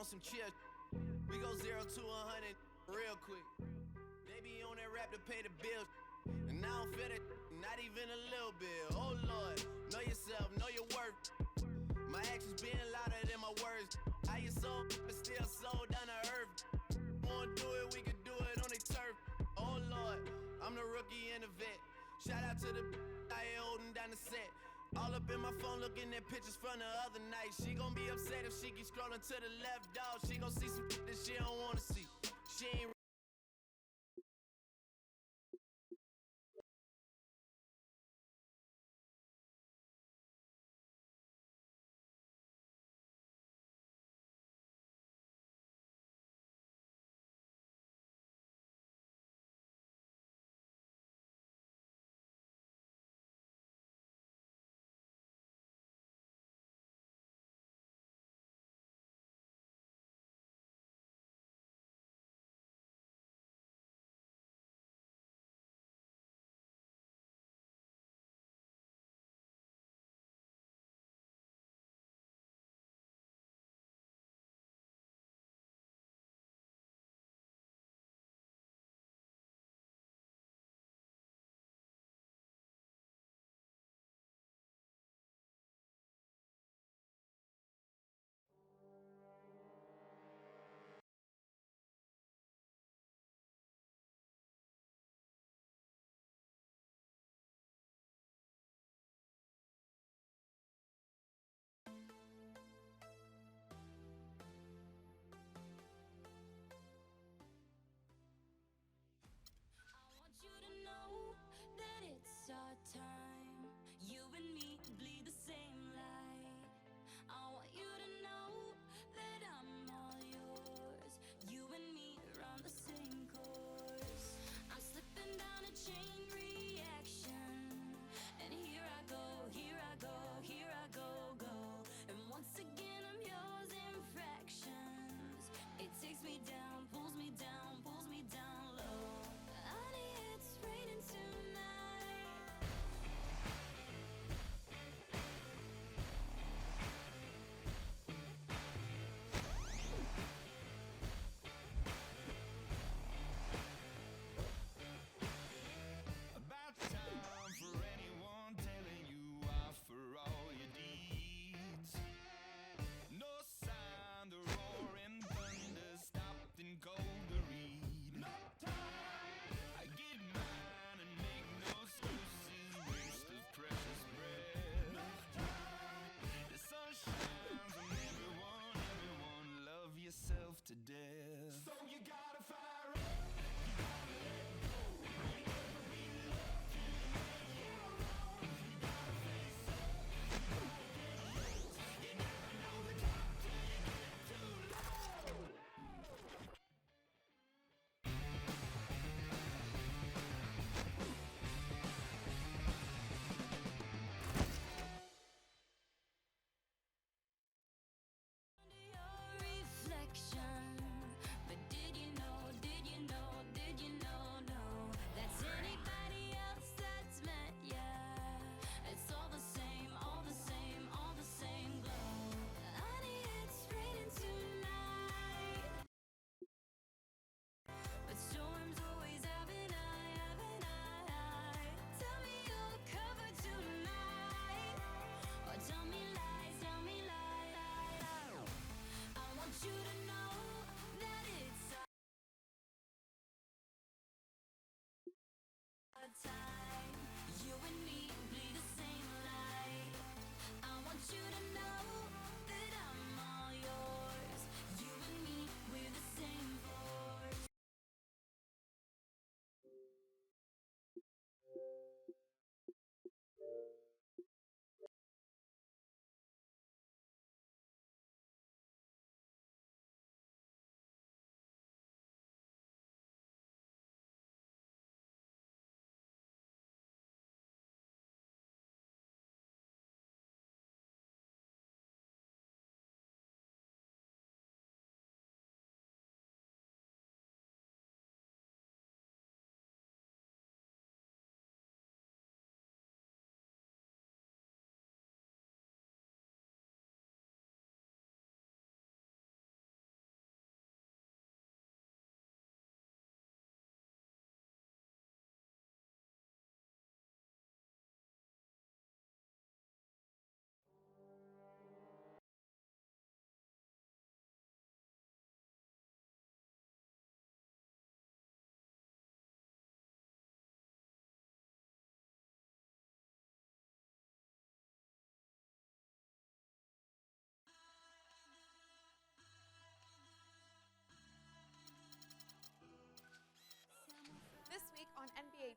on some chill. We go 0 to 100 real quick. They be on that rap to pay the bills, and I don't feel it, not even a little bit. Oh Lord, know yourself, know your worth. My actions being louder than my words. How you so, but still so down to earth. Wanna do it, we can do it on the turf. Oh Lord, I'm the rookie and the vet. Shout out to the I ain't holding down the set. All up in my phone looking at pictures from the other night. She gon' be upset if she keep scrolling to the left, dog. She gon' see some that she don't wanna see. She ain't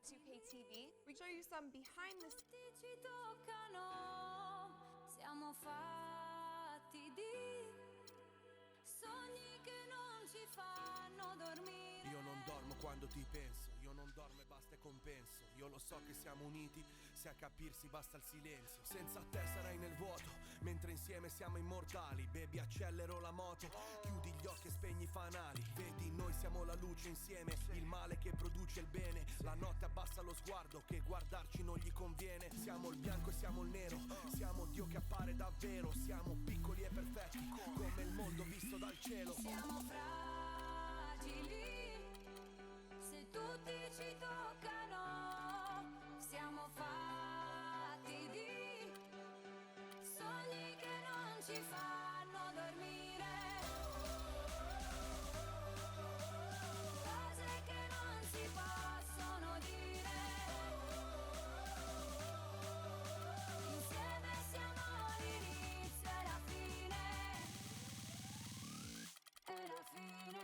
2K TV. We show you some behind the scenes. Ci toccano, siamo fatti di sogni che non ci fanno dormire. Io non dormo quando ti penso, io non dormo e basta e compenso. Io lo so che siamo uniti, se a capirsi basta il silenzio. Senza te sarai nel vuoto, mentre insieme siamo immortali. Baby, accelero la moto, chiudi gli occhi e spegni i fanali. Vedi, noi siamo la luce insieme, il male che produce il bene. La notte abbassa lo sguardo, che guardarci non gli conviene. Siamo il bianco e siamo il nero, siamo Dio che appare davvero. Siamo piccoli e perfetti, come il mondo visto dal cielo. Siamo fragili, se tutti ci toccano, siamo fatti di sogni che non ci fanno dormire, cose che non si possono dire, insieme siamo l'inizio e la fine, e la fine.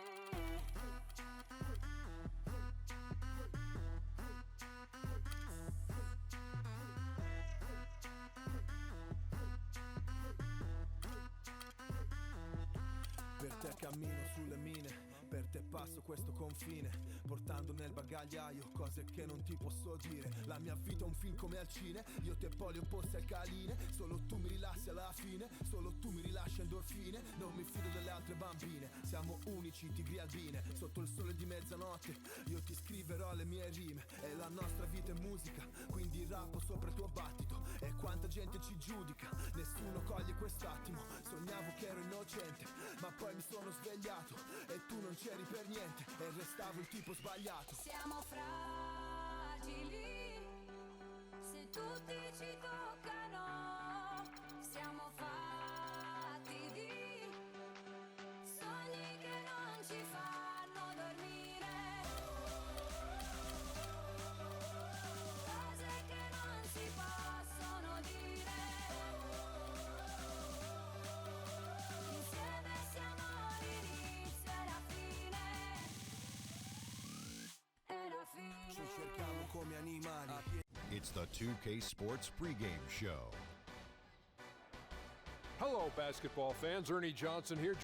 Per te cammino sulle mine, per te passo questo confine, portando nel bagagliaio cose che non ti posso dire. La mia vita è un film come al cine, io te poli opposti al caline. Solo tu mi rilassi alla fine, solo tu mi rilasci endorfine. Non mi fido delle altre bambine, siamo unici tigri albine. Sotto il sole di mezzanotte io ti scriverò le mie rime. E la nostra vita è musica, quindi rappo sopra il tuo battito. E quanta gente ci giudica, nessuno coglie quest'attimo. Sognavo che ero innocente, ma poi mi sono svegliato e tu non c'eri per niente e restavo il tipo sbagliato. Siamo fragili, se tutti ci toccano, siamo fatti di sogni che non ci fanno dormire, cose che non si possono dire, insieme siamo l'inizio e la fine, e la fine. Ci cerchiamo come animali. It's the 2K Sports pregame show. Hello, basketball fans. Ernie Johnson here.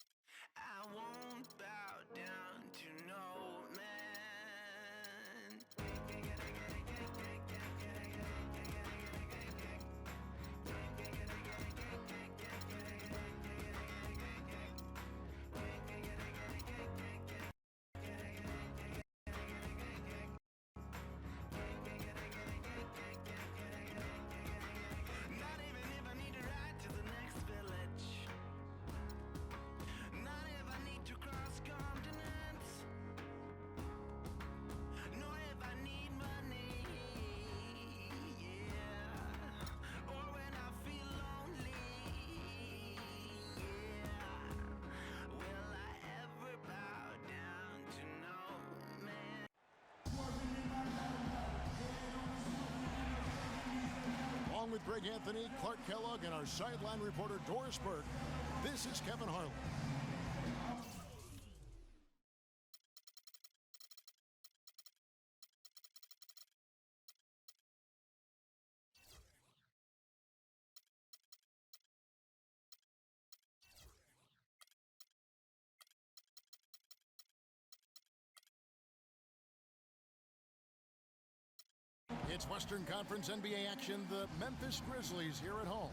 I won't bow down to no man. Not even if I need to ride to the next village. Not if I need to cross continents. Nor if I need money. Yeah. Or when I feel lonely. Yeah. Will I ever bow down to no man? Along with Greg Anthony, Clark Kellogg, and our sideline reporter Doris Burke, this is Kevin Harlan. It's Western Conference NBA action. The Memphis Grizzlies here at home.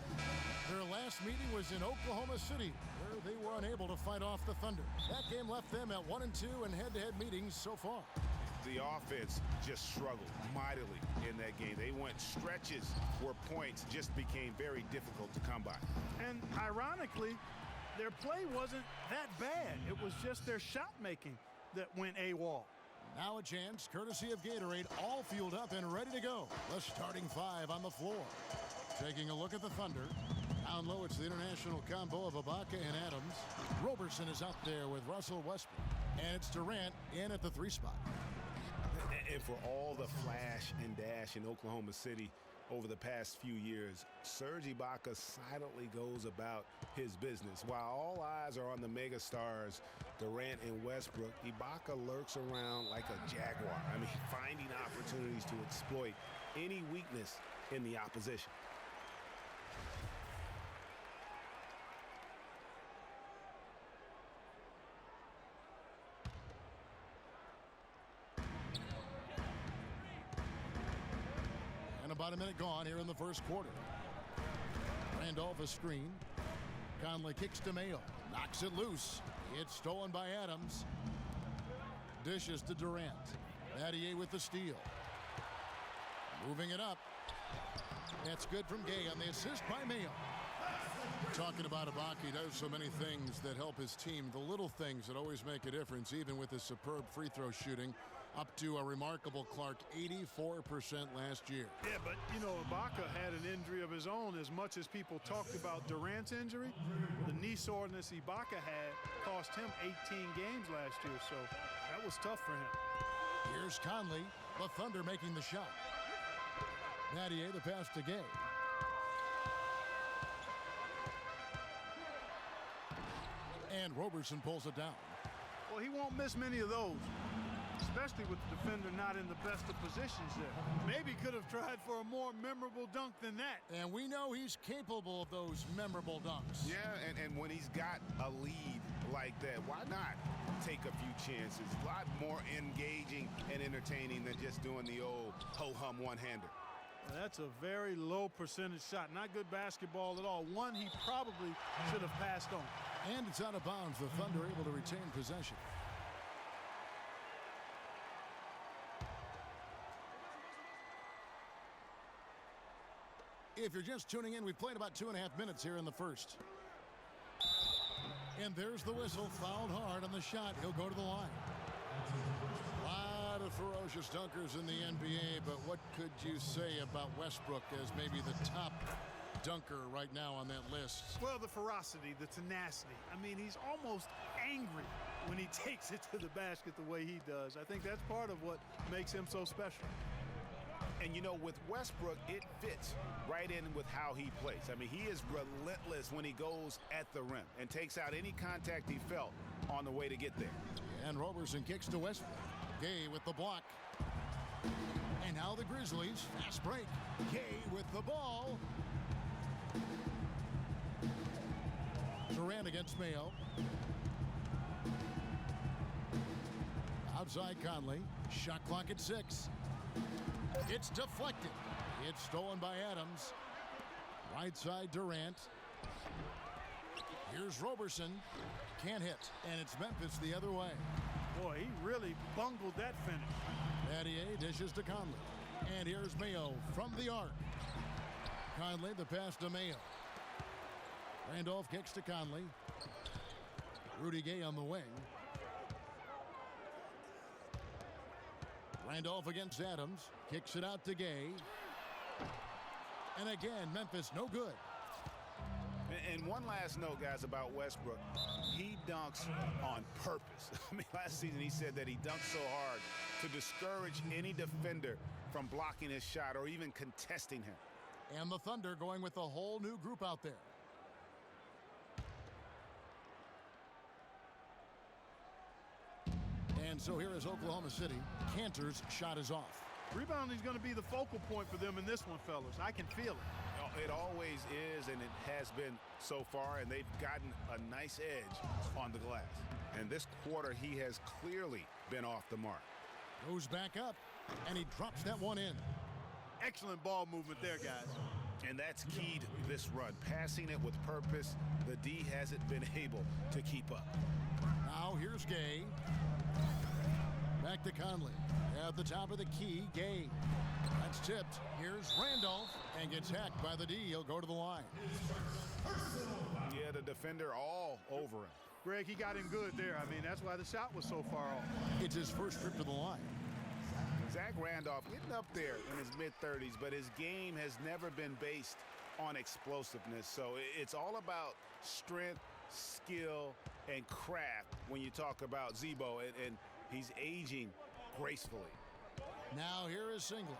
Their last meeting was in Oklahoma City, where they were unable to fight off the Thunder. That game left them at 1-2 in head-to-head meetings so far. The offense just struggled mightily in that game. They went stretches where points just became very difficult to come by. And ironically, their play wasn't that bad. It was just their shot making that went AWOL. Now a chance, courtesy of Gatorade, all fueled up and ready to go. The starting five on the floor. Taking a look at the Thunder. Down low, it's the international combo of Ibaka and Adams. Roberson is out there with Russell Westbrook. And it's Durant in at the 3 spot. And for all the flash and dash in Oklahoma City, over the past few years, Serge Ibaka silently goes about his business. While all eyes are on the megastars, Durant and Westbrook, Ibaka lurks around like a jaguar. I mean, finding opportunities to exploit any weakness in the opposition. About a minute gone here in the first quarter. Randolph a screen. Conley kicks to Mayo. Knocks it loose. It's stolen by Adams. Dishes to Durant. Battier with the steal. Moving it up. That's good from Gay on the assist by Mayo. Talking about Ibaka, he does so many things that help his team. The little things that always make a difference, even with his superb free throw shooting. Up to a remarkable, Clark, 84% last year. Yeah, but, you know, Ibaka had an injury of his own. As much as people talked about Durant's injury, the knee soreness Ibaka had cost him 18 games last year, so that was tough for him. Here's Conley, the Thunder making the shot. Battier, the pass to Gay. And Roberson pulls it down. Well, he won't miss many of those, especially with the defender not in the best of positions there. Maybe could have tried for a more memorable dunk than that. And we know he's capable of those memorable dunks. Yeah, and when he's got a lead like that, why not take a few chances? A lot more engaging and entertaining than just doing the old ho-hum one-hander. Well, that's a very low percentage shot. Not good basketball at all. One he probably should have passed on. And it's out of bounds. The Thunder able to retain possession. If you're just tuning in, we've played about 2.5 minutes here in the first. And there's the whistle. Fouled hard on the shot. He'll go to the line. A lot of ferocious dunkers in the NBA, but what could you say about Westbrook as maybe the top dunker right now on that list? Well, the ferocity, the tenacity. I mean, he's almost angry when he takes it to the basket the way he does. I think that's part of what makes him so special. And, you know, with Westbrook, it fits right in with how he plays. I mean, he is relentless when he goes at the rim and takes out any contact he felt on the way to get there. And Roberson kicks to Westbrook. Gay with the block. And now the Grizzlies. Fast break. Gay with the ball. Durant against Mayo. Outside Conley. Shot clock at 6. It's deflected. It's stolen by Adams. Right side Durant. Here's Roberson. Can't hit. And it's Memphis the other way. Boy, he really bungled that finish. Battier dishes to Conley. And here's Mayo from the arc. Conley, the pass to Mayo. Randolph kicks to Conley. Rudy Gay on the wing. Randolph against Adams. Kicks it out to Gay. And again, Memphis no good. And one last note, guys, about Westbrook. He dunks on purpose. I mean, last season he said that he dunked so hard to discourage any defender from blocking his shot or even contesting him. And the Thunder going with a whole new group out there. And so here is Oklahoma City. Cantor's shot is off. Rebounding is going to be the focal point for them in this one, fellas. I can feel it. It always is, and it has been so far, and they've gotten a nice edge on the glass. And this quarter, he has clearly been off the mark. Goes back up, and he drops that one in. Excellent ball movement there, guys. And that's keyed this run. Passing it with purpose, the D hasn't been able to keep up. Now here's Gay. Back to Conley. At the top of the key, Gay. That's tipped. Here's Randolph and gets hacked by the D. He'll go to the line. Yeah, the defender all over him. Greg, he got him good there. I mean, that's why the shot was so far off. It's his first trip to the line. Zach Randolph getting up there in his mid-30s, but his game has never been based on explosiveness. So it's all about strength, skill, and craft when you talk about Zebo, and he's aging gracefully. Now here is Singler.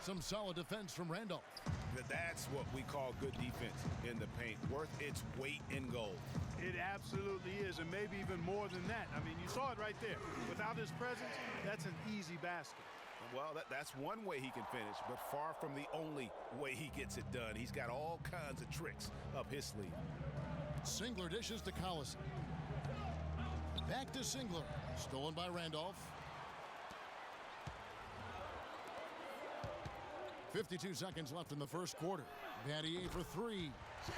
Some solid defense from Randolph. That's what we call good defense in the paint, worth its weight in gold. It absolutely is, and maybe even more than that. I mean, you saw it right there. Without his presence, that's an easy basket. Well, that's one way he can finish, but far from the only way he gets it done. He's got all kinds of tricks up his sleeve. Singler dishes to Collison. Back to Singler. Stolen by Randolph. 52 seconds left in the first quarter. Battier for three.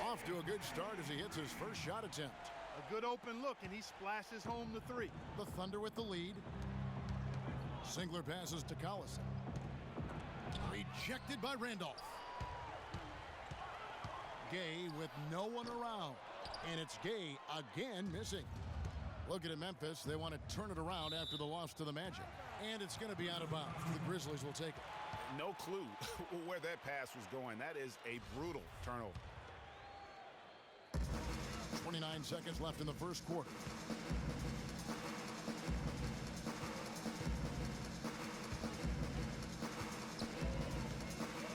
Off to a good start as he hits his first shot attempt. A good open look, and he splashes home the three. The Thunder with the lead. Singler passes to Collison. Rejected by Randolph. Gay with no one around. And it's Gay again missing. Looking at Memphis, they want to turn it around after the loss to the Magic. And it's going to be out of bounds. The Grizzlies will take it. No clue where that pass was going. That is a brutal turnover. 29 seconds left in the first quarter.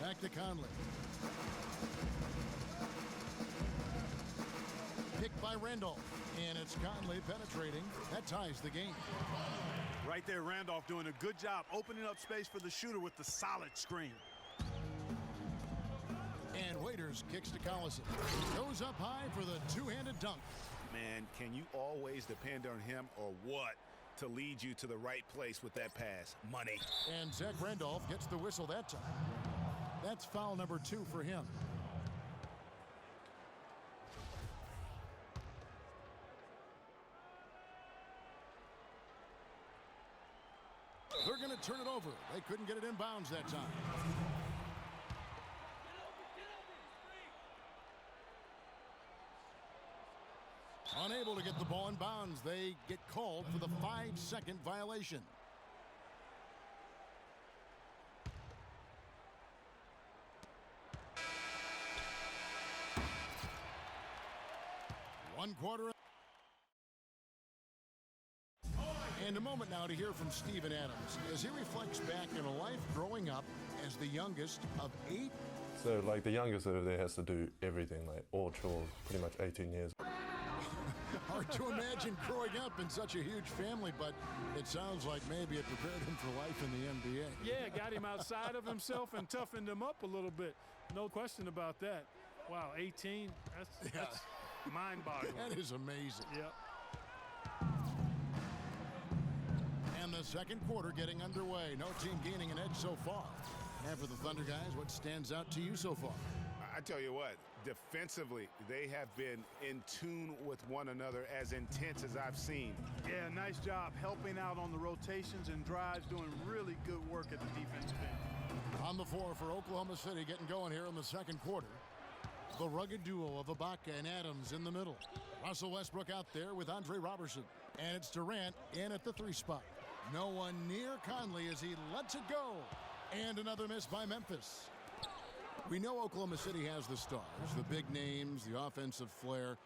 Back to Conley. Picked by Randolph. And it's Conley penetrating. That ties the game. Right there, Randolph doing a good job opening up space for the shooter with the solid screen. And Waiters kicks to Collison. Goes up high for the two-handed dunk. Man, can you always depend on him or what to lead you to the right place with that pass? Money. And Zach Randolph gets the whistle that time. That's foul number 2 for him. They're going to turn it over. They couldn't get it in bounds that time. Unable to get the ball in bounds. They get called for the 5-second violation. One quarter. And a moment now to hear from Steven Adams as he reflects back on a life growing up as the youngest of 8. So, like, the youngest over there has to do everything, like all chores, pretty much 18 years. Hard to imagine growing up in such a huge family, but it sounds like maybe it prepared him for life in the NBA. Yeah, got him outside of himself and toughened him up a little bit. No question about that. Wow, 18, that's mind-boggling. That is amazing. Yep. And the second quarter getting underway. No team gaining an edge so far. And for the Thunder guys, what stands out to you so far? I tell you what, defensively, they have been in tune with one another, as intense as I've seen. Yeah, nice job helping out on the rotations and drives, doing really good work at the defensive end. On the floor for Oklahoma City, getting going here in the second quarter. The rugged duo of Ibaka and Adams in the middle. Russell Westbrook out there with Andre Robertson. And it's Durant in at the 3 spot. No one near Conley as he lets it go. And another miss by Memphis. We know Oklahoma City has the stars, the big names, the offensive flair.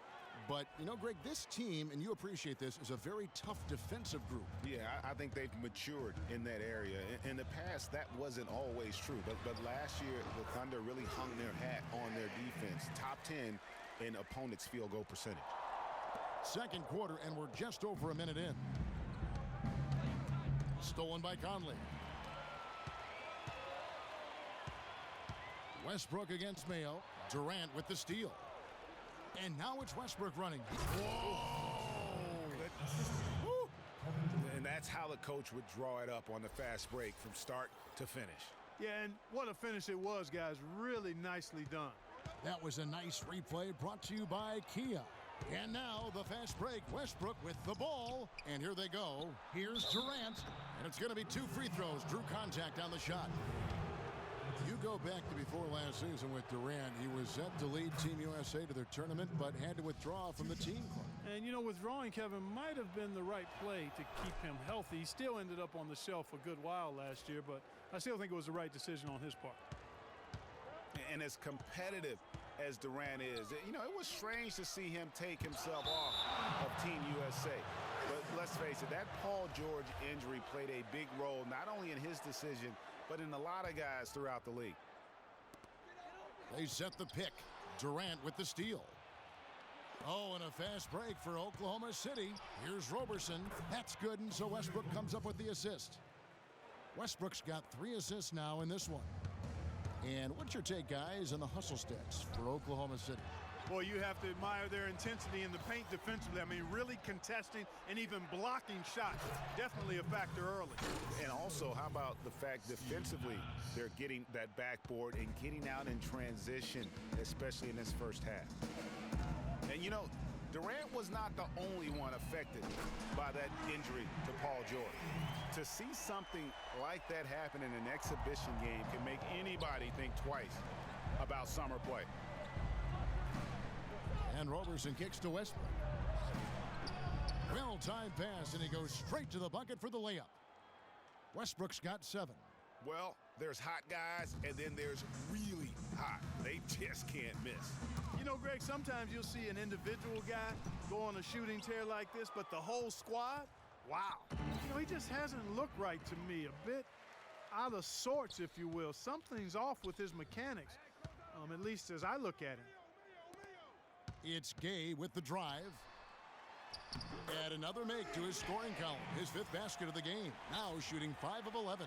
But, you know, Greg, this team, and you appreciate this, is a very tough defensive group. Yeah, I think they've matured in that area. In the past, that wasn't always true. But last year, the Thunder really hung their hat on their defense. Top 10 in opponents' field goal percentage. Second quarter, and we're just over a minute in. Stolen by Conley. Westbrook against Mayo. Durant with the steal. And now it's Westbrook running. Whoa! And that's how the coach would draw it up on the fast break from start to finish. Yeah, and what a finish it was, guys. Really nicely done. That was a nice replay brought to you by Kia. And now the fast break. Westbrook with the ball. And here they go. Here's Durant. And it's going to be 2 free throws. Drew contact on the shot. You go back to before last season with Durant. He was set to lead Team USA to their tournament, but had to withdraw from the team club. And, you know, withdrawing, Kevin, might have been the right play to keep him healthy. He still ended up on the shelf a good while last year, but I still think it was the right decision on his part. And as competitive as Durant is, you know, it was strange to see him take himself off of Team USA. let's face it, that Paul George injury played a big role, not only in his decision, but in a lot of guys throughout the league. They set the pick. Durant with the steal. Oh, and a fast break for Oklahoma City. Here's Roberson. That's good, and so Westbrook comes up with the assist. Westbrook's got 3 assists now in this one. And what's your take, guys, on the hustle stats for Oklahoma City? Well, you have to admire their intensity in the paint defensively. I mean, really contesting and even blocking shots. Definitely a factor early. And also, how about the fact defensively, they're getting that backboard and getting out in transition, especially in this first half. And, you know, Durant was not the only one affected by that injury to Paul George. To see something like that happen in an exhibition game can make anybody think twice about summer play. And Roberson kicks to Westbrook. Well-timed pass, and he goes straight to the bucket for the layup. Westbrook's got 7. Well, there's hot guys, and then there's really hot. They just can't miss. You know, Greg, sometimes you'll see an individual guy go on a shooting tear like this, but the whole squad, wow. You know, he just hasn't looked right to me. A bit out of sorts, if you will. Something's off with his mechanics, at least as I look at him. It's Gay with the drive. Add another make to his scoring column. His 5th basket of the game. Now shooting 5 of 11.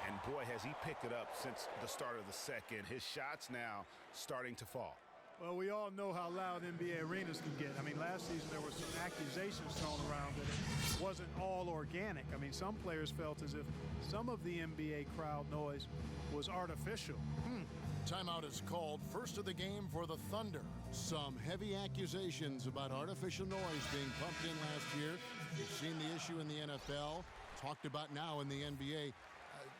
And boy, has he picked it up since the start of the second. His shots now starting to fall. Well, we all know how loud NBA arenas can get. I mean, last season there were some accusations thrown around that it wasn't all organic. I mean, some players felt as if some of the NBA crowd noise was artificial. Timeout is called. First of the game for the Thunder. Some heavy accusations about artificial noise being pumped in last year. You've seen the issue in the NFL, talked about now in the NBA.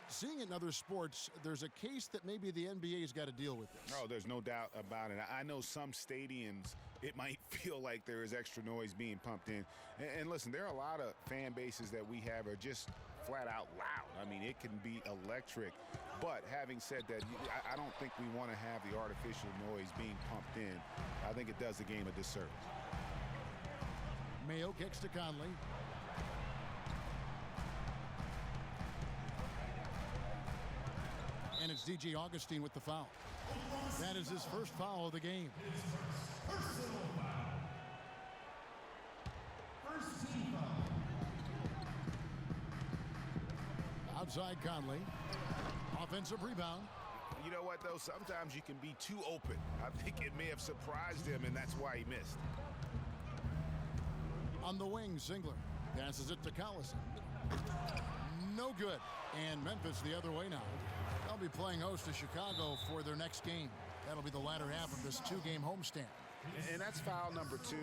Seeing it in other sports, there's a case that maybe the NBA's got to deal with this. Oh, there's no doubt about it. I know some stadiums, it might feel like there is extra noise being pumped in. And listen, there are a lot of fan bases that we have are just flat out loud. I mean, it can be electric. But having said that, I don't think we want to have the artificial noise being pumped in. I think it does the game a disservice. Mayo kicks to Conley. And it's DJ Augustine with the foul. That is his first foul of the game. Outside Conley. Offensive rebound. You know what, though? Sometimes you can be too open. I think it may have surprised him, and that's why he missed. On the wing, Singler passes it to Collison. No good. And Memphis the other way now. They'll be playing host to Chicago for their next game. That'll be the latter half of this 2-game homestand. And that's foul number 2.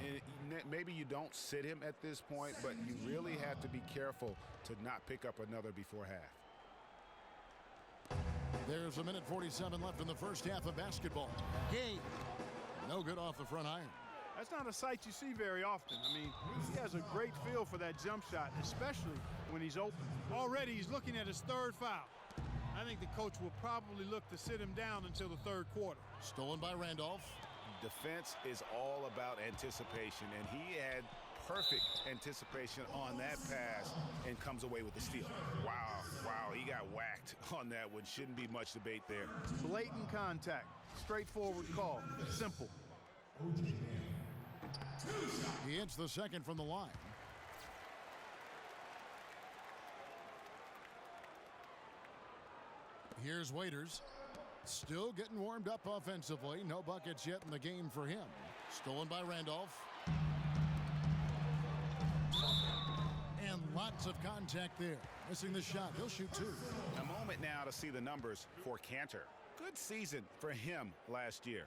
And maybe you don't sit him at this point, but you really have to be careful to not pick up another before half. There's 1:47 left in the first half of basketball. Gay, no good off the front iron. That's not a sight you see very often. I mean, he has a great feel for that jump shot, especially when he's open. Already he's looking at his 3rd foul. I think the coach will probably look to sit him down until the 3rd quarter. Stolen by Randolph. Defense is all about anticipation, and he had perfect anticipation on that pass and comes away with the steal. Wow, he got whacked on that one. Shouldn't be much debate there. Blatant contact, straightforward call, simple. He hits the second from the line. Here's Waiters. Still getting warmed up offensively. No buckets yet in the game for him. Stolen by Randolph. And lots of contact there. Missing the shot. He'll shoot 2. A moment now to see the numbers for Cantor. Good season for him last year.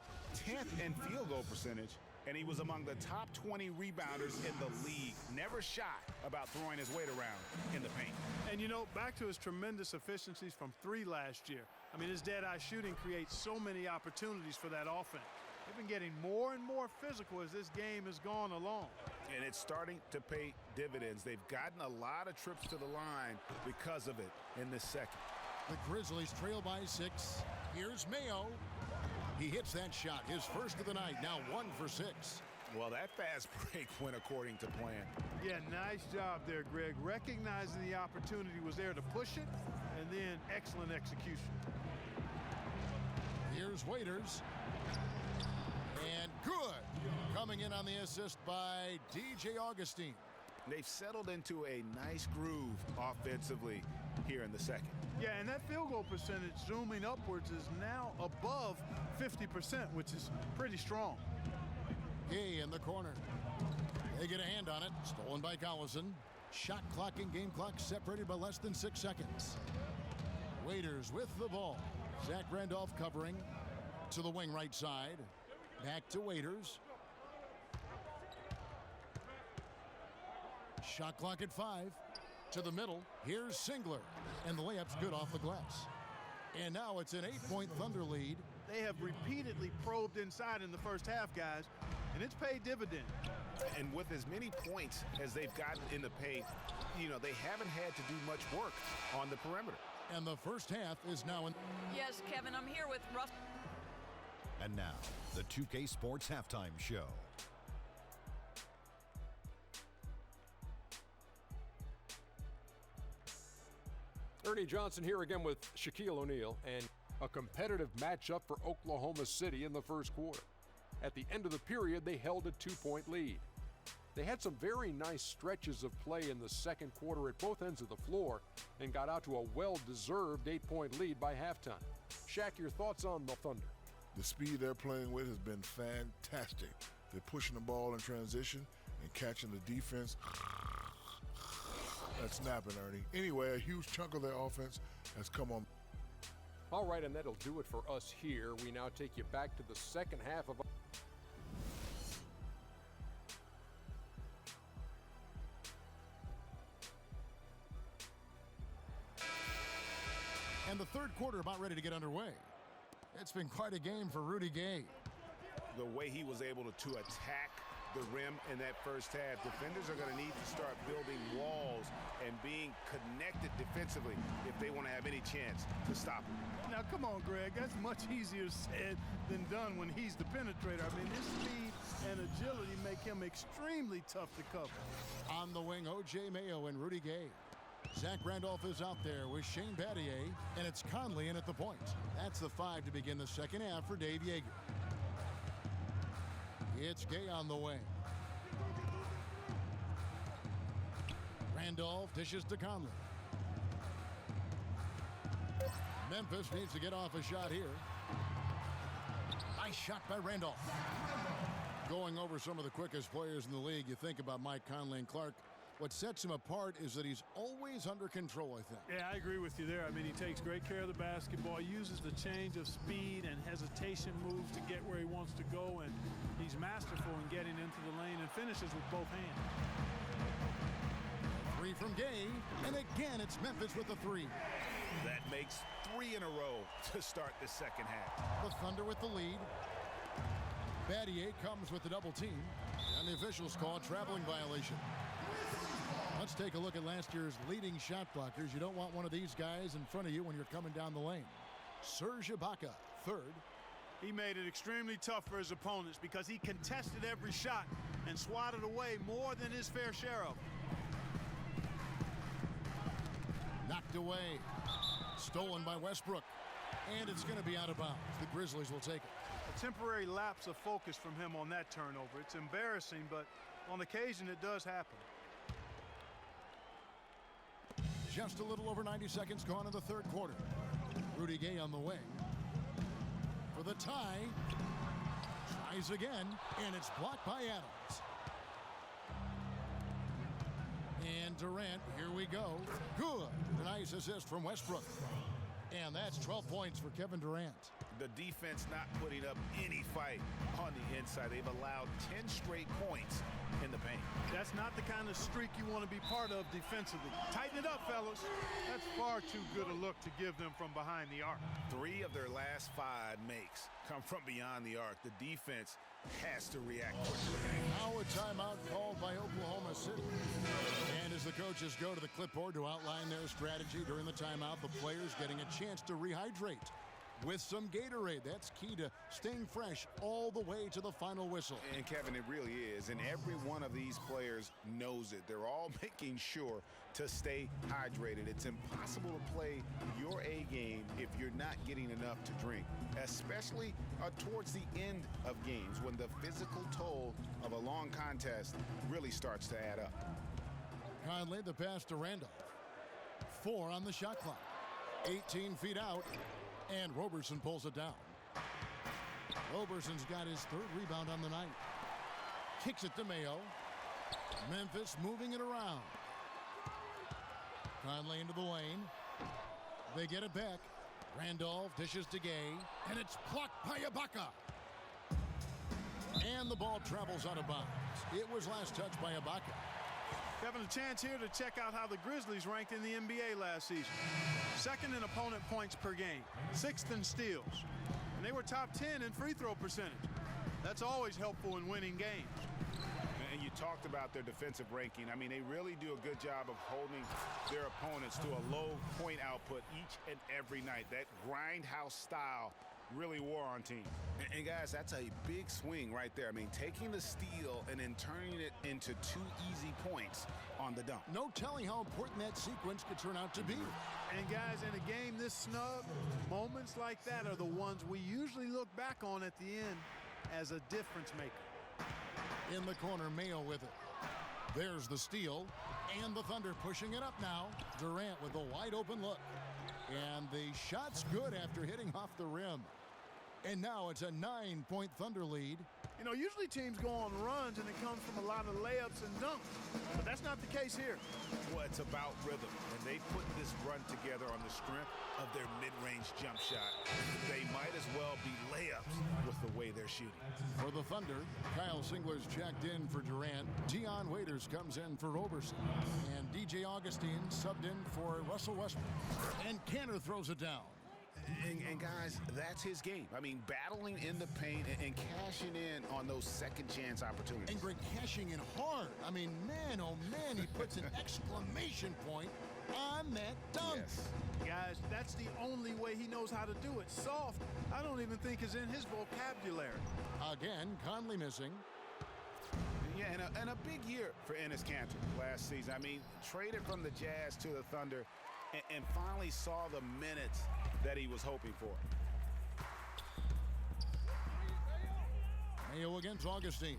10th in field goal percentage, and he was among the top 20 rebounders in the league. Never shy about throwing his weight around in the paint. And, you know, back to his tremendous efficiencies from 3 last year. I mean, his dead-eye shooting creates so many opportunities for that offense. They've been getting more and more physical as this game has gone along. And it's starting to pay dividends. They've gotten a lot of trips to the line because of it in this second. The Grizzlies trail by 6. Here's Mayo. He hits that shot, his first of the night, now 1 for 6. Well, that fast break went according to plan. Yeah, nice job there, Greg. Recognizing the opportunity was there to push it, and then excellent execution. Here's Waiters. And good. Coming in on the assist by DJ Augustine. They've settled into a nice groove offensively here in the second. Yeah, and that field goal percentage zooming upwards is now above 50%, which is pretty strong. Gay in the corner. They get a hand on it. Stolen by Collison. Shot clock and game clock separated by less than 6 seconds. Waiters with the ball. Zach Randolph covering to the wing right side. Back to Waiters. Shot clock at 5. To the middle. Here's Singler. And the layup's good off the glass. And now it's an 8-point Thunder lead. They have repeatedly probed inside in the first half, guys, and it's paid dividend. And with as many points as they've gotten in the paint, you know, they haven't had to do much work on the perimeter. And the first half is now in. Yes, Kevin, I'm here with Russ. And now, the 2K Sports Halftime Show. Ernie Johnson here again with Shaquille O'Neal, and a competitive matchup for Oklahoma City in the first quarter. At the end of the period, they held a 2-point lead. They had some very nice stretches of play in the second quarter at both ends of the floor and got out to a well-deserved 8-point lead by halftime. Shaq, your thoughts on the Thunder? The speed they're playing with has been fantastic. They're pushing the ball in transition and catching the defense. That's snapping, Ernie. Anyway, a huge chunk of their offense has come on. All right, and that'll do it for us here. We now take you back to the second half of. And the third quarter about ready to get underway. It's been quite a game for Rudy Gay. The way he was able to attack the rim in that first half, defenders are going to need to start building walls and being connected defensively if they want to have any chance to stop him. Now, come on, Greg. That's much easier said than done when he's the penetrator. I mean, his speed and agility make him extremely tough to cover. On the wing, O.J. Mayo and Rudy Gay. Zach Randolph is out there with Shane Battier, and it's Conley in at the point. That's the 5 to begin the second half for Dave Yeager. It's Gay on the wing. Randolph dishes to Conley. Memphis needs to get off a shot here. Nice shot by Randolph. Going over some of the quickest players in the league, you think about Mike Conley and Clark. What sets him apart is that he's always under control, I think. Yeah, I agree with you there. I mean, he takes great care of the basketball, uses the change of speed and hesitation moves to get where he wants to go, and he's masterful in getting into the lane and finishes with both hands. 3 from Gay, and again it's Memphis with the 3. That makes 3 in a row to start the second half. The Thunder with the lead. Battier comes with the double team, and the officials call a traveling violation. Let's take a look at last year's leading shot blockers. You don't want one of these guys in front of you when you're coming down the lane. Serge Ibaka, 3rd. He made it extremely tough for his opponents because he contested every shot and swatted away more than his fair share of. Knocked away. Stolen by Westbrook. And it's going to be out of bounds. The Grizzlies will take it. A temporary lapse of focus from him on that turnover. It's embarrassing, but on occasion it does happen. Just a little over 90 seconds gone in the third quarter. Rudy Gay on the wing. For the tie. Tries again, and it's blocked by Adams. And Durant, here we go. Good. A nice assist from Westbrook. And that's 12 points for Kevin Durant. The defense not putting up any fight on the inside. They've allowed 10 straight points in the paint. That's not the kind of streak you want to be part of defensively. Tighten it up, fellas. That's far too good a look to give them from behind the arc. 3 of their last 5 makes come from beyond the arc. The defense has to react quickly. Now a timeout called by Oklahoma City. And as the coaches go to the clipboard to outline their strategy during the timeout, the players getting a chance to rehydrate. with some Gatorade. That's key to staying fresh all the way to the final whistle. And Kevin, it really is. And every one of these players knows it. They're all making sure to stay hydrated. It's impossible to play your A game if you're not getting enough to drink, especially towards the end of games when the physical toll of a long contest really starts to add up. Conley, the pass to Randolph. 4 on the shot clock. 18 feet out, and Roberson pulls it down. Roberson's got his 3rd rebound on the night. Kicks it to Mayo. Memphis moving it around. Conley into the lane. They get it back. Randolph dishes to Gay, and it's blocked by Ibaka. And the ball travels out of bounds. It was last touched by Ibaka. Having a chance here to check out how the Grizzlies ranked in the NBA last season. 2nd in opponent points per game, 6th in steals. And they were top 10 in free throw percentage. That's always helpful in winning games. And you talked about their defensive ranking. I mean, they really do a good job of holding their opponents to a low point output each and every night. That grindhouse style really wore on teams. And guys, that's a big swing right there. I mean, taking the steal and then turning it into 2 easy points on the dunk. No telling how important that sequence could turn out to be. And guys, in a game this snug, moments like that are the ones we usually look back on at the end as a difference maker. In the corner, Mayo with it. There's the steal, and the Thunder pushing it up now. Durant with a wide open look. And the shot's good after hitting off the rim. And now it's a 9-point Thunder lead. You know, usually teams go on runs and it comes from a lot of layups and dunks. But that's not the case here. Well, it's about rhythm. And they put this run together on the strength of their mid-range jump shot. They might as well be layups with the way they're shooting. For the Thunder, Kyle Singler's checked in for Durant. Dion Waiters comes in for Roberson. And DJ Augustine subbed in for Russell Westbrook. And Cantor throws it down. And guys, that's his game. I mean, battling in the paint and cashing in on those second chance opportunities. And Greg cashing in hard. I mean, man, oh man, he puts an exclamation point on that dunk. Yes. Guys, that's the only way he knows how to do it. Soft, I don't even think is in his vocabulary. Again, Conley missing. Yeah, and a big year for Enes Kanter last season. I mean, traded from the Jazz to the Thunder and finally saw the minutes that he was hoping for. Mayo against Augustine.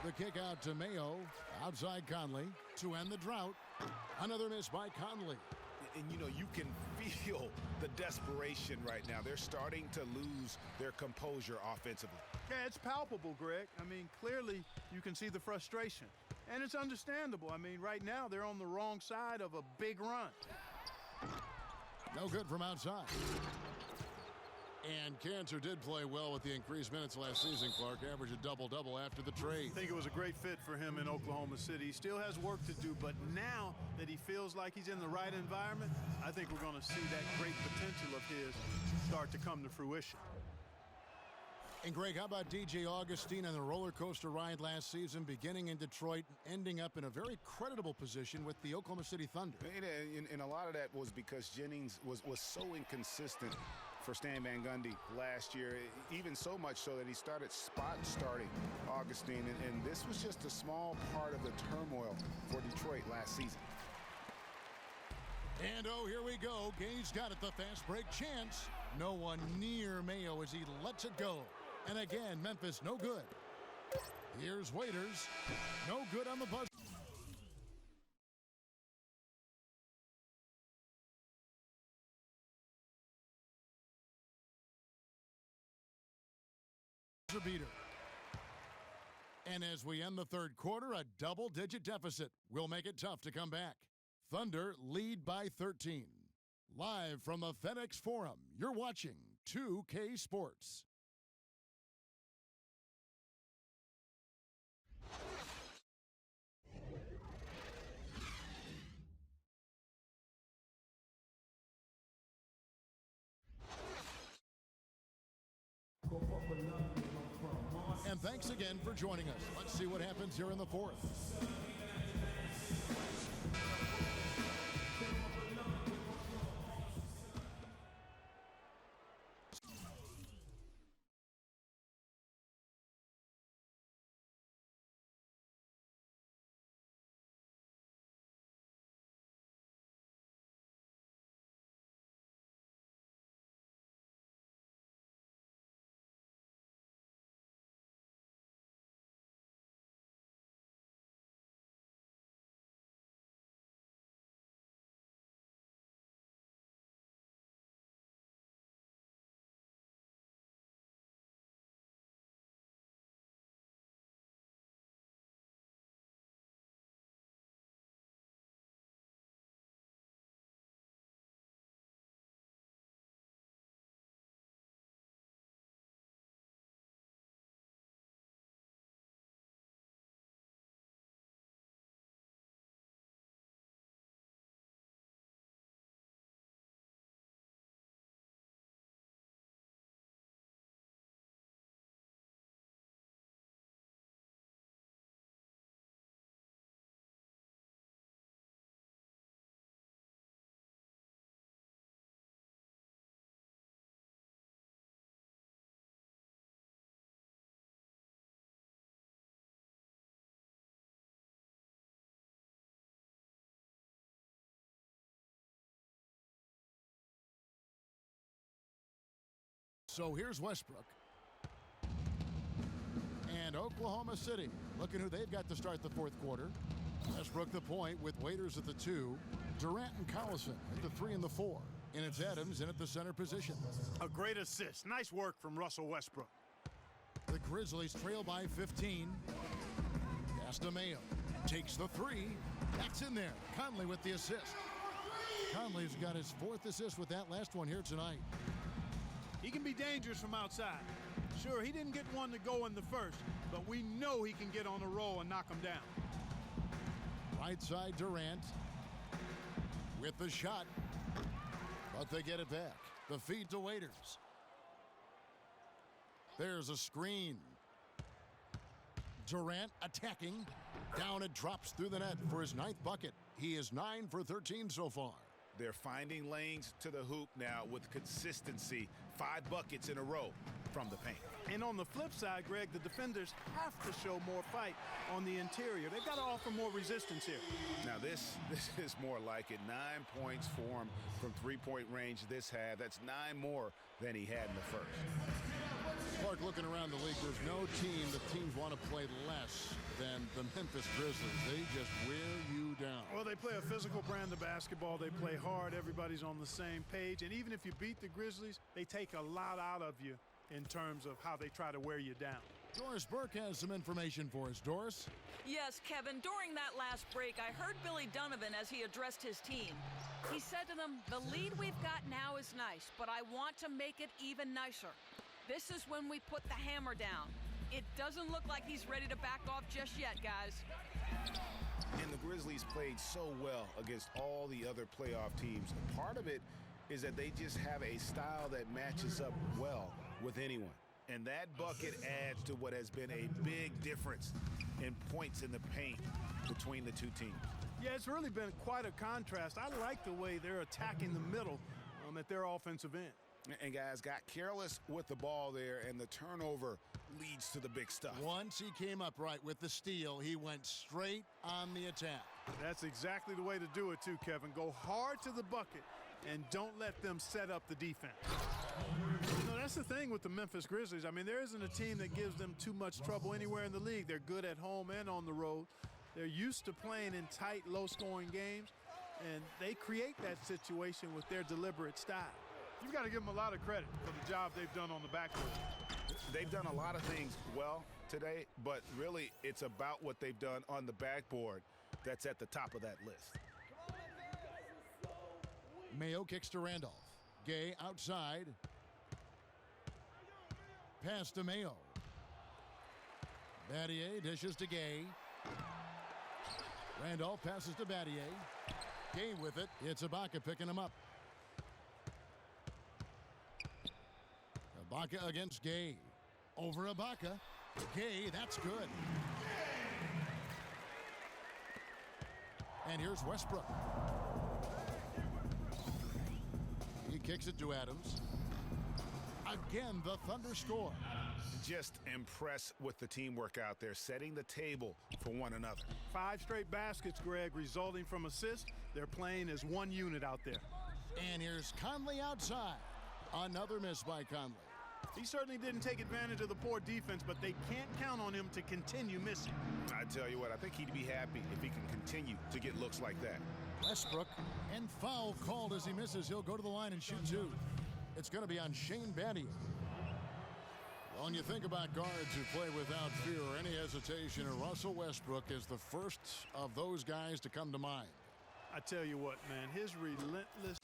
The kick out to Mayo. Outside Conley to end the drought. Another miss by Conley. And, you know, you can feel the desperation right now. They're starting to lose their composure offensively. Yeah, it's palpable, Greg. I mean, clearly you can see the frustration. And it's understandable. I mean, right now they're on the wrong side of a big run. No good from outside. And Kanter did play well with the increased minutes last season, Clark. Averaged a double-double after the trade. I think it was a great fit for him in Oklahoma City. He still has work to do, but now that he feels like he's in the right environment, I think we're going to see that great potential of his start to come to fruition. And Greg, how about DJ Augustine on the roller coaster ride last season, beginning in Detroit, ending up in a very creditable position with the Oklahoma City Thunder? And a lot of that was because Jennings was so inconsistent for Stan Van Gundy last year, even so much so that he started starting Augustine, and this was just a small part of the turmoil for Detroit last season. And oh, here we go. Gay's got it, the fast break chance. No one near Mayo as he lets it go. And again, Memphis no good. Here's Waiters. No good on the buzzer beater. And as we end the third quarter, a double-digit deficit will make it tough to come back. Thunder lead by 13. Live from the FedEx Forum, you're watching 2K Sports. And thanks again for joining us. Let's see what happens here in the fourth. So here's Westbrook. And Oklahoma City, looking who they've got to start the fourth quarter. Westbrook the point with Waiters at the 2. Durant and Collison at the 3 and the 4. And it's Adams in at the center position. A great assist. Nice work from Russell Westbrook. The Grizzlies trail by 15. Castameo takes the 3. That's in there. Conley with the assist. Conley's got his 4th assist with that last one here tonight. He can be dangerous from outside. Sure, he didn't get one to go in the first, but we know he can get on a roll and knock him down. Right side Durant with the shot, but they get it back. The feed to Waiters. There's a screen. Durant attacking. Down it drops through the net for his 9th bucket. He is 9 for 13 so far. They're finding lanes to the hoop now with consistency. 5 buckets in a row from the paint. And on the flip side, Greg, the defenders have to show more fight on the interior. They've got to offer more resistance here. Now this is more like it. 9 points for him from three-point range this half. That's 9 more than he had in the first. Clark, looking around the league, there's no team that teams want to play less than the Memphis Grizzlies. They just wear you down. Well, they play a physical brand of basketball. They play hard. Everybody's on the same page. And even if you beat the Grizzlies, they take a lot out of you in terms of how they try to wear you down. Doris Burke has some information for us. Doris? Yes, Kevin, during that last break, I heard Billy Donovan as he addressed his team. He said to them, "The lead we've got now is nice, but I want to make it even nicer. This is when we put the hammer down. It doesn't look like he's ready to back off just yet, guys." And the Grizzlies played so well against all the other playoff teams. Part of it is that they just have a style that matches up well with anyone. And that bucket adds to what has been a big difference in points in the paint between the two teams. Yeah, it's really been quite a contrast. I like the way they're attacking the middle at their offensive end. And guys got careless with the ball there, and the turnover leads to the big stuff. Once he came up right with the steal, he went straight on the attack. That's exactly the way to do it too, Kevin. Go hard to the bucket and don't let them set up the defense. That's the thing with the Memphis Grizzlies. I mean, there isn't a team that gives them too much trouble anywhere in the league. They're good at home and on the road. They're used to playing in tight, low-scoring games, and they create that situation with their deliberate style. You've got to give them a lot of credit for the job they've done on the backcourt. They've done a lot of things well today, but really it's about what they've done on the backboard that's at the top of that list. Mayo kicks to Randolph. Gay outside. Pass to Mayo. Battier dishes to Gay. Randolph passes to Battier. Gay with it. It's Ibaka picking him up. Ibaka against Gay. Over Ibaka. Gay, that's good. And here's Westbrook. He kicks it to Adams. Again, the Thunder score. Just impressed with the teamwork out there, setting the table for one another. 5 straight baskets, Greg, resulting from assists. They're playing as one unit out there. And here's Conley outside. Another miss by Conley. He certainly didn't take advantage of the poor defense, but they can't count on him to continue missing. I tell you what, I think he'd be happy if he can continue to get looks like that. Westbrook, and foul called as he misses. He'll go to the line and shoot 2. It's going to be on Shane Battier. Well, when you think about guards who play without fear or any hesitation, Russell Westbrook is the first of those guys to come to mind. I tell you what, man, his relentless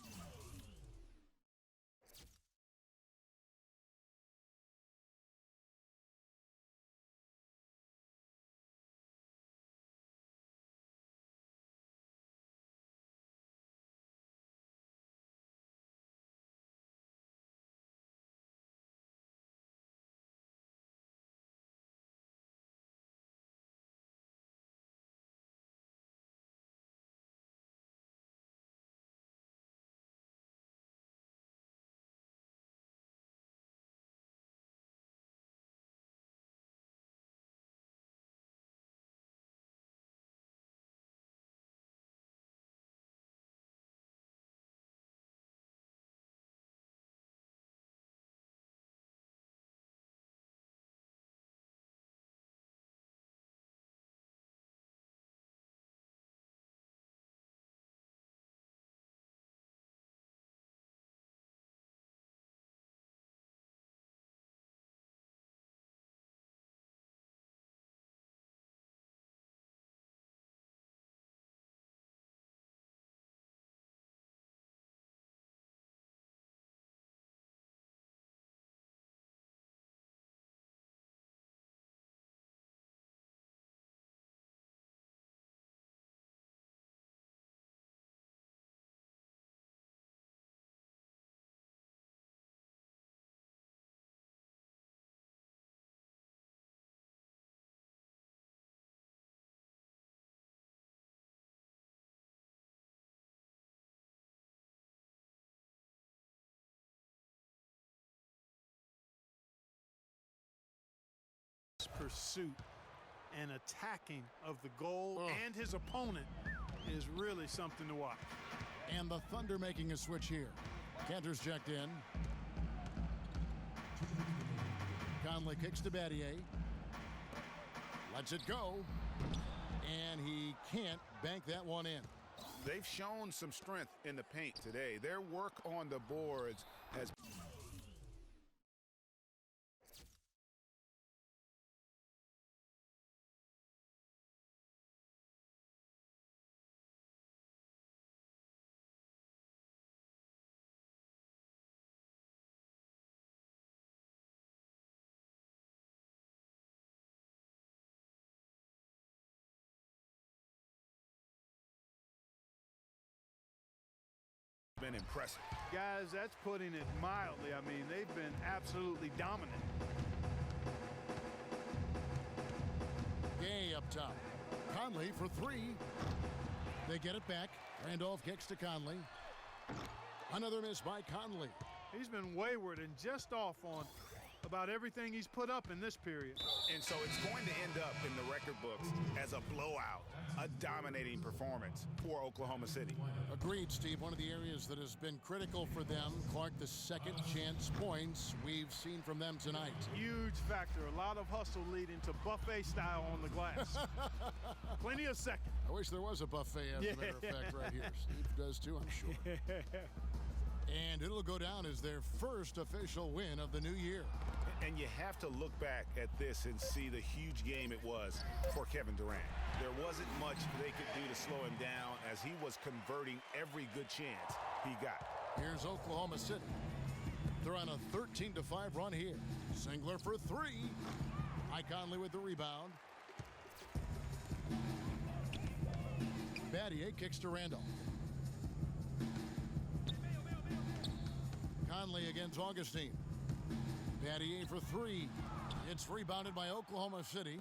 Gay's pursuit and attacking of the goal and his opponent is really something to watch. And the Thunder making a switch here. Cantor's checked in. Conley kicks to Battier. Lets it go. And he can't bank that one in. They've shown some strength in the paint today. Their work on the boards has... been impressive. Guys, that's putting it mildly. I mean, they've been absolutely dominant. Gay up top. Conley for three. They get it back. Randolph kicks to Conley. Another miss by Conley. He's been wayward and just off on about everything he's put up in this period. And so it's going to end up in the record books as a blowout, a dominating performance for Oklahoma City. Agreed, Steve. One of the areas that has been critical for them, Clark, the second chance points we've seen from them tonight. Huge factor. A lot of hustle leading to buffet style on the glass. Plenty of seconds. I wish there was a buffet, as a matter of fact, right here. Steve does too, I'm sure. And it'll go down as their first official win of the new year. And you have to look back at this and see the huge game it was for Kevin Durant. There wasn't much they could do to slow him down as he was converting every good chance he got. Here's Oklahoma City. They're on a 13-5 run here. Singler for three. Mike Conley with the rebound. Battier kicks to Randolph. Conley against Augustine. Battier for three. It's rebounded by Oklahoma City.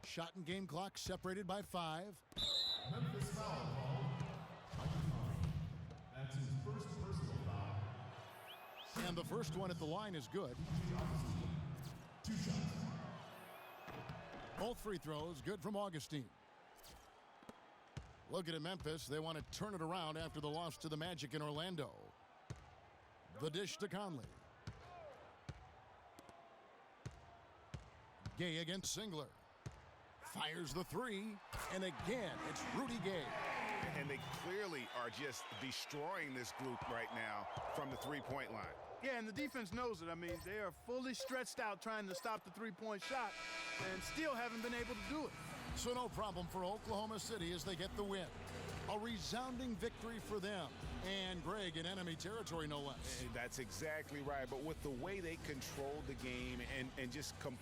Shot and game clock separated by 5. Memphis foul call. That's his first personal foul. And the first one at the line is good. 2 shots. Both free throws good from Augustine. Looking at Memphis, they want to turn it around after the loss to the Magic in Orlando. The dish to Conley. Gay against Singler. Fires the three, and again, it's Rudy Gay. And they clearly are just destroying this group right now from the three-point line. Yeah, and the defense knows it. I mean, they are fully stretched out trying to stop the three-point shot and still haven't been able to do it. So no problem for Oklahoma City as they get the win. A resounding victory for them. And Greg in enemy territory, no less. And that's exactly right. But with the way they controlled the game and just completely